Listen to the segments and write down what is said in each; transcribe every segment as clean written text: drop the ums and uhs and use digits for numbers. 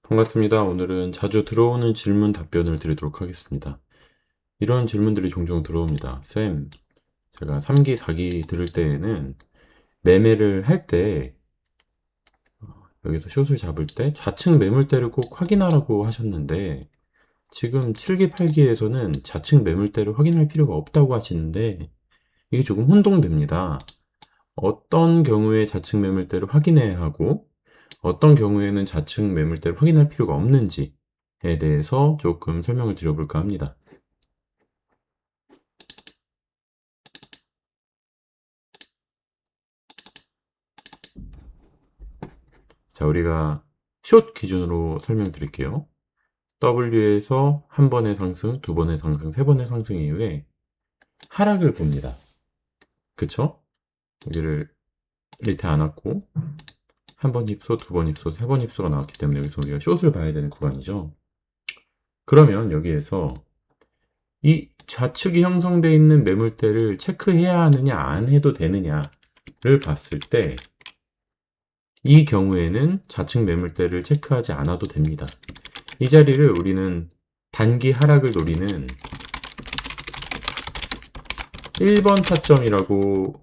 반갑습니다. 오늘은 자주 들어오는 질문 답변을 드리도록 하겠습니다. 이런 질문들이 종종 들어옵니다. 쌤, 제가 3기, 4기 들을 때에는 매매를 할 때, 여기서 숏을 잡을 때 좌측 매물대를 꼭 확인하라고 하셨는데, 지금 7기, 8기에서는 좌측 매물대를 확인할 필요가 없다고 하시는데, 이게 조금 혼동됩니다. 어떤 경우에 좌측 매물대를 확인해야 하고, 어떤 경우에는 좌측 매물대를 확인할 필요가 없는지에 대해서 조금 설명을 드려볼까 합니다. 자, 우리가 숏 기준으로 설명드릴게요. W에서 한 번의 상승, 두 번의 상승, 세 번의 상승 이후에 하락을 봅니다. 그쵸? 여기를 밑에 안 왔고, 한 번 힙소, 두 번 힙소, 세 번 힙소가 나왔기 때문에 여기서 우리가 숏을 봐야 되는 구간이죠. 그러면 여기에서 이 좌측이 형성되어 있는 매물대를 체크해야 하느냐, 안 해도 되느냐를 봤을 때, 이 경우에는 좌측 매물대를 체크하지 않아도 됩니다. 이 자리를 우리는 단기 하락을 노리는 1번 타점이라고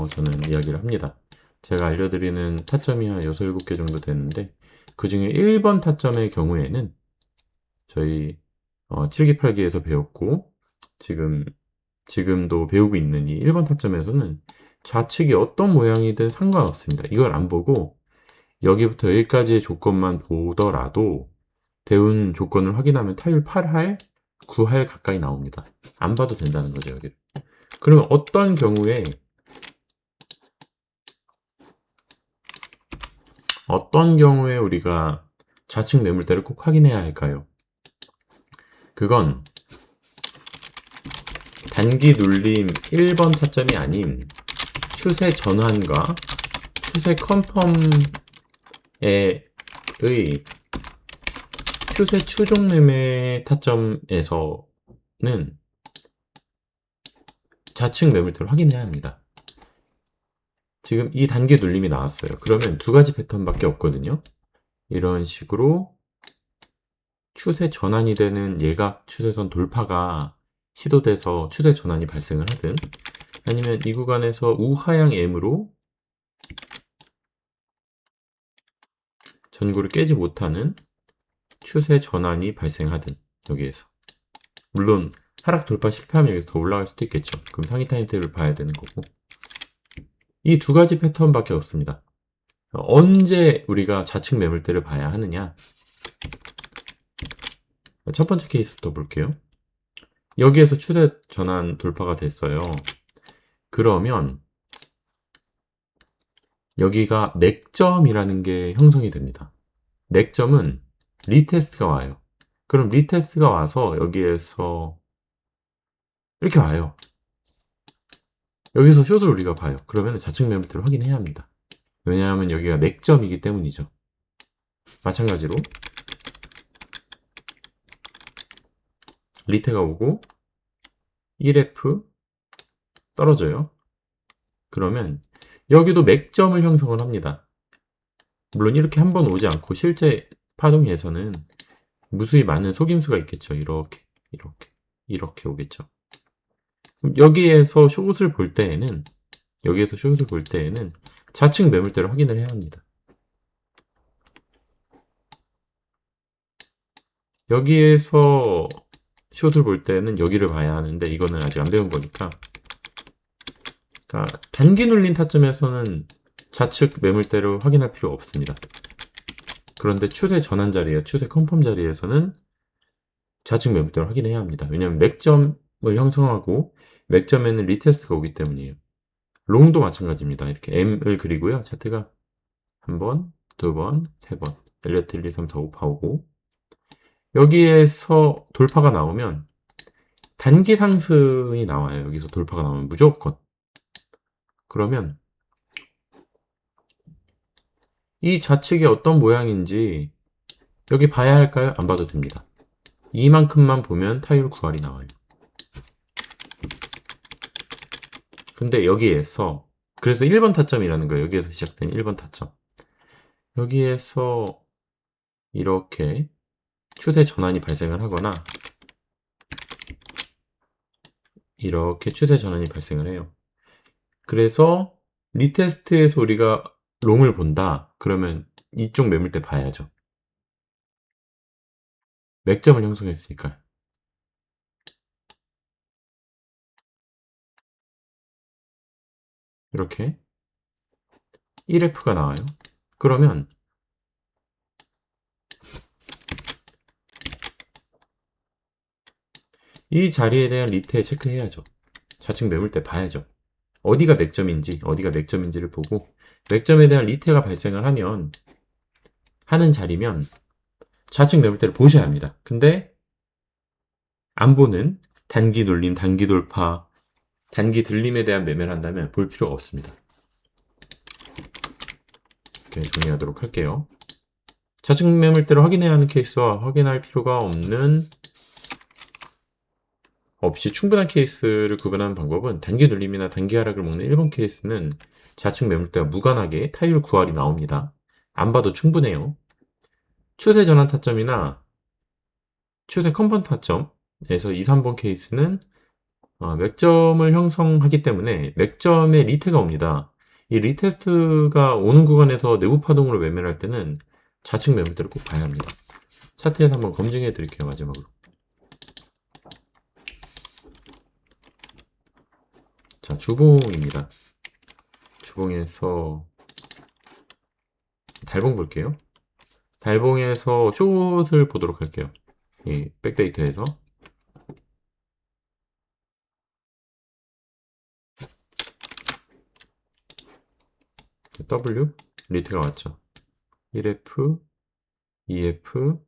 저는 이야기를 합니다. 제가 알려드리는 타점이 한 6, 7개 정도 되는데 그 중에 1번 타점의 경우에는 저희 7기, 8기에서 배웠고 지금도 배우고 있는 이 1번 타점에서는 좌측이 어떤 모양이든 상관없습니다. 이걸 안 보고 여기부터 여기까지의 조건만 보더라도 배운 조건을 확인하면 타율 8할, 9할 가까이 나옵니다. 안 봐도 된다는 거죠, 여기. 그러면 어떤 경우에 우리가 좌측 매물대를 꼭 확인해야 할까요? 그건 단기 눌림 1번 타점이 아닌 추세 전환과 추세 컨펌의 추세 추종 매매 타점에서는 좌측 매물대를 확인해야 합니다. 지금 이 단기 눌림이 나왔어요. 그러면 두 가지 패턴밖에 없거든요. 이런 식으로 추세 전환이 되는 예각 추세선 돌파가 시도돼서 추세 전환이 발생을 하든 아니면 이 구간에서 우하향 M으로 전고를 깨지 못하는 추세 전환이 발생하든 여기에서 물론 하락 돌파 실패하면 여기서 더 올라갈 수도 있겠죠. 그럼 상위 타임테이블을 봐야 되는 거고 이 두 가지 패턴밖에 없습니다. 언제 우리가 좌측 매물대를 봐야 하느냐? 첫 번째 케이스부터 볼게요. 여기에서 추세 전환 돌파가 됐어요. 그러면 여기가 맥점이라는 게 형성이 됩니다. 맥점은 리테스트가 와요. 그럼 리테스트가 와서 여기에서 이렇게 와요. 여기서 숏을 우리가 봐요. 그러면 좌측 매물대를 확인해야 합니다. 왜냐하면 여기가 맥점이기 때문이죠. 마찬가지로 리테가 오고 1F 떨어져요. 그러면 여기도 맥점을 형성을 합니다. 물론 이렇게 한 번 오지 않고 실제 파동에서는 무수히 많은 속임수가 있겠죠. 이렇게 오겠죠. 그럼 여기에서 숏을 볼 때에는 좌측 매물대를 확인을 해야 합니다. 여기에서 숏을 볼 때는 여기를 봐야 하는데 이거는 아직 안 배운 거니까. 그러니까 단기 눌린 타점에서는 좌측 매물대를 확인할 필요 없습니다. 그런데 추세 전환 자리에, 추세 컨펌 자리에서는 좌측 매물대를 확인해야 합니다. 왜냐하면 맥점을 형성하고 맥점에는 리테스트가 오기 때문이에요. 롱도 마찬가지입니다. 이렇게 M을 그리고요. 차트가 한 번, 두 번, 세 번. 엘리어트 1, 2, 3, 4, 5 파오고 여기에서 돌파가 나오면 단기 상승이 나와요. 여기서 돌파가 나오면 무조건. 그러면 이 좌측이 어떤 모양인지 여기 봐야 할까요? 안 봐도 됩니다. 이만큼만 보면 타율 9할이 나와요. 근데 여기에서 그래서 1번 타점이라는 거예요. 여기에서 시작된 1번 타점. 여기에서 이렇게 추세 전환이 발생을 하거나 이렇게 추세 전환이 발생을 해요. 그래서 리테스트에서 우리가 롱을 본다. 그러면 이쪽 매물대 봐야죠. 맥점을 형성했으니까. 이렇게 1F가 나와요. 그러면 이 자리에 대한 리테 체크해야죠. 좌측 매물대 봐야죠. 어디가 맥점인지를 보고 맥점에 대한 리테가 발생을 하는 자리면 좌측 매물대를 보셔야 합니다. 근데 안 보는 단기 눌림, 단기 돌파, 단기 들림에 대한 매매를 한다면 볼 필요가 없습니다. 이렇게 정리하도록 할게요. 좌측 매물대를 확인해야 하는 케이스와 확인할 필요가 없이 충분한 케이스를 구분하는 방법은 단기 눌림이나 단기 하락을 먹는 1번 케이스는 좌측 매물대와 무관하게 타율 9할이 나옵니다. 안 봐도 충분해요. 추세 전환 타점이나 추세 컨펀 타점에서 2, 3번 케이스는 맥점을 형성하기 때문에 맥점에 리테가 옵니다. 이 리테스트가 오는 구간에서 내부 파동으로 매매를 할 때는 좌측 매물대를 꼭 봐야 합니다. 차트에서 한번 검증해 드릴게요. 마지막으로. 자, 주봉입니다. 주봉에서 달봉 볼게요. 달봉에서 숏을 보도록 할게요. 이 백데이터에서 W 리트가 왔죠. 1F, 2F,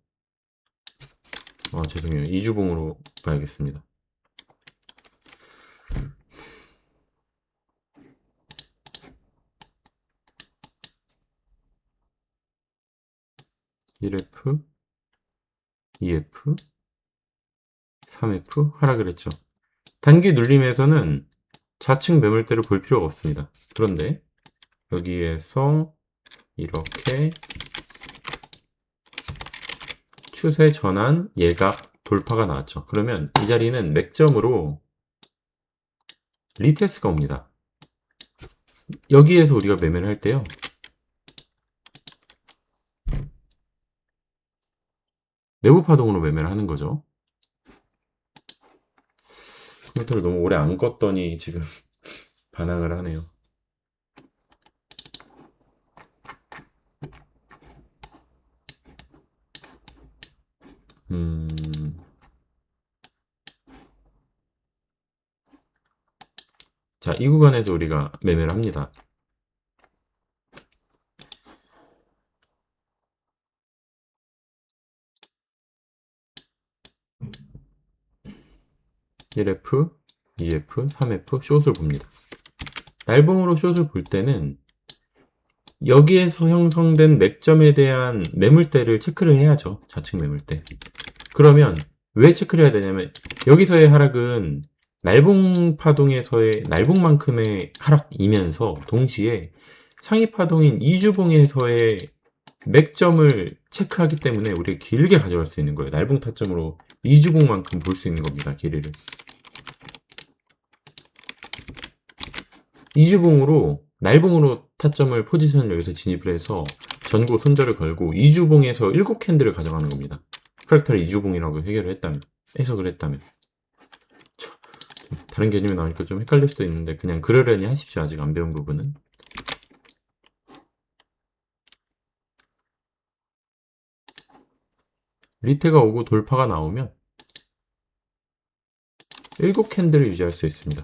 죄송해요. 2주봉으로 봐야겠습니다. (1F) 2F 3F 하락을 했죠. 단기 눌림에서는 좌측 매물대를 볼 필요가 없습니다. 그런데 여기에서 이렇게 추세 전환 예각 돌파가 나왔죠. 그러면 이 자리는 맥점으로 리테스트가 옵니다. 여기에서 우리가 매매를 할 때요. 내부 파동으로 매매를 하는 거죠. 컴퓨터를 너무 오래 안 껐더니 지금 반항을 하네요. 자, 이 구간에서 우리가 매매를 합니다. (1F) 2F 3F 숏을 봅니다. 날봉으로 숏을 볼 때는 여기에서 형성된 맥점에 대한 매물대를 체크를 해야죠. 좌측 매물대. 그러면 왜 체크를 해야 되냐면 여기서의 하락은 날봉 파동에서의 날봉만큼의 하락이면서 동시에 상위 파동인 이주봉에서의 맥점을 체크하기 때문에 우리가 길게 가져갈 수 있는 거예요. 날봉 타점으로 이주봉만큼 볼 수 있는 겁니다. 길이를. 이주봉으로 날봉으로 타점을 포지션을 여기서 진입을 해서 전고 손절을 걸고 이주봉에서 7캔들을 가져가는 겁니다. 프랙탈 이주봉이라고 해석을 했다면 다른 개념이 나오니까 좀 헷갈릴 수도 있는데 그냥 그러려니 하십시오. 아직 안 배운 부분은. 리테가 오고 돌파가 나오면 7캔들을 유지할 수 있습니다.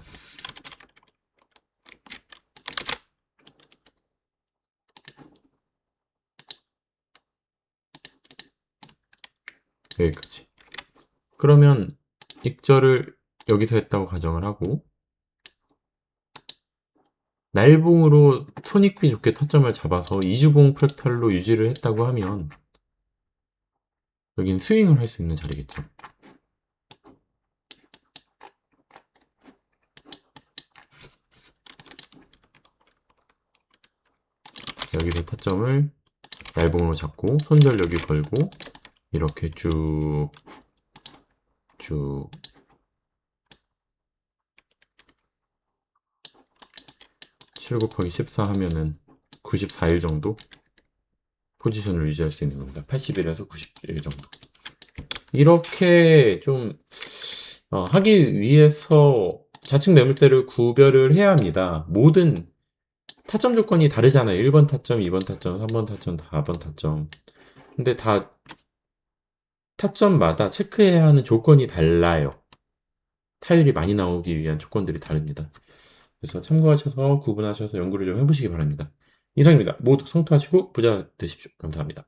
여기까지. 그러면 익절을 여기서 했다고 가정을 하고 날봉으로 손익비 좋게 타점을 잡아서 이주봉 프랙탈로 유지를 했다고 하면 여긴 스윙을 할 수 있는 자리겠죠. 여기서 타점을 얇봉으로 잡고 손절 여기 걸고 이렇게 쭉 7 곱하기 14 하면은 94일 정도 포지션을 유지할 수 있는 겁니다. 80일에서 90일 정도. 이렇게 좀 하기 위해서 좌측 매물대를 구별을 해야 합니다. 모든 타점 조건이 다르잖아요. 1번 타점, 2번 타점, 3번 타점, 4번 타점. 근데 다 타점마다 체크해야 하는 조건이 달라요. 타율이 많이 나오기 위한 조건들이 다릅니다. 그래서 참고하셔서 구분하셔서 연구를 좀 해보시기 바랍니다. 이상입니다. 모두 성투하시고 부자 되십시오. 감사합니다.